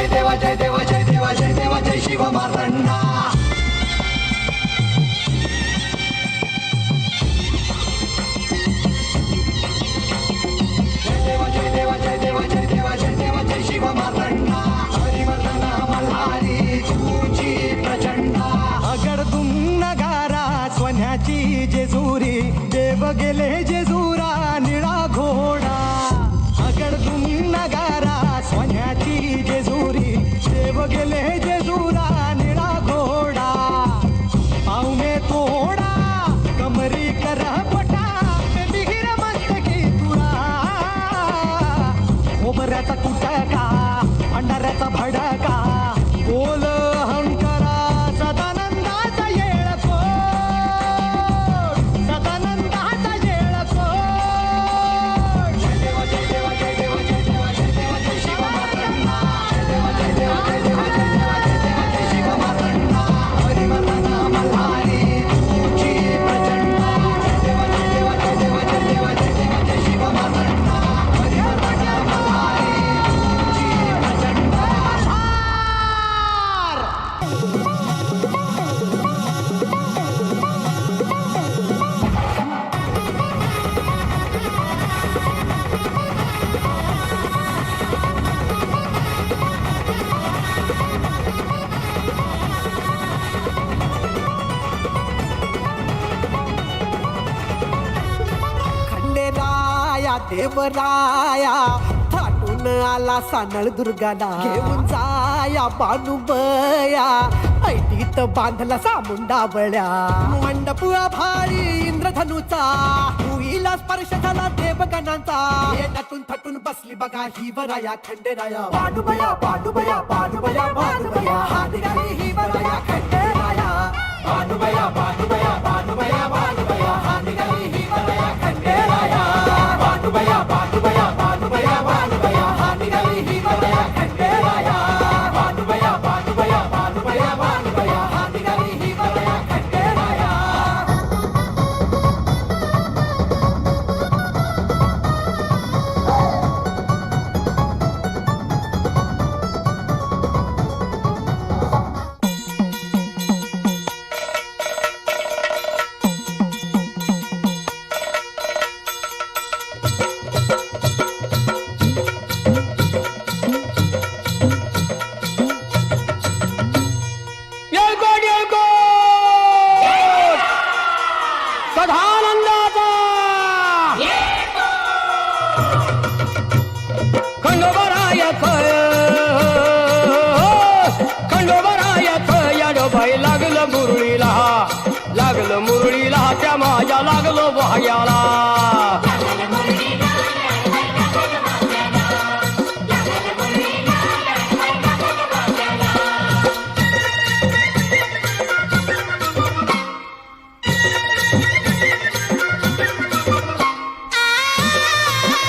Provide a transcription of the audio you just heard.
जय देवा जय देवा जय देवा जय देवा जय शिव मार्तंडा जय देवा जय देवा जय देवा जय देवा जय देवा जय शिव मार्तंडा हरिवर्धन मल्हारी तुझी प्रचंडा अगडदुम नगारा सोन्याची जेजुरी देव गेले जेजुरा निळा घोडा अगडदुम नगारा सोन्याची जेजुरी देव गेले जेजुरा निळा घोडा पाऊ में तोडा कमरी कर पटा मिहिर मस्तकी तुळा खोबऱ्याचा कुटका भंडाऱ्याचा भडका बोल हंकरा सदानंदाचा येळकोट सदानंदाचा येळकोट जय देवा जय देवा जय देवा जय देवा जय देवा जय शिव मार्तंडा जय देवा जय देवा जय देवा जय देवा जय देवा जय शिव मार्तंडा हरिवर्धन मल्हारी तुझी प्रचंडा जय देवा जय देवा जय देवा जय देवा जय देवा जय शिव मार्तंडा हरिवर्धन मल्हारी तुझी प्रचंडा खंडेराया देवराया थाटून आला सानळ दुर्गाला घेऊन जाया बानुबया ऐटीत बांधला सामुंडा बळ्या मंडप भारी इंद्रधनुचा भुईला स्पर्श झाला देवगणांचा येण्यातून थटून बसली बघा ही वराया खंडेराया बानुबया बानुबया बानुबया बानुबया हा निघाली ही वराया खंडेराया बानुबया बानुबया बानुबया बानुबया हा निघाली ही वराया खंडेराया बानुबया बानुबया बानुबया बानुबया हा निघाली ही वराया खंडेराया बानुबया बानुबया बानुबया बानुबया हा निघाली ही वराया खंडेराया येळकोट येळकोट सदानंदाचा खंडोबरायच याडोबाई लागलं मुरळीला त्या माझ्या लागलो वाह्याला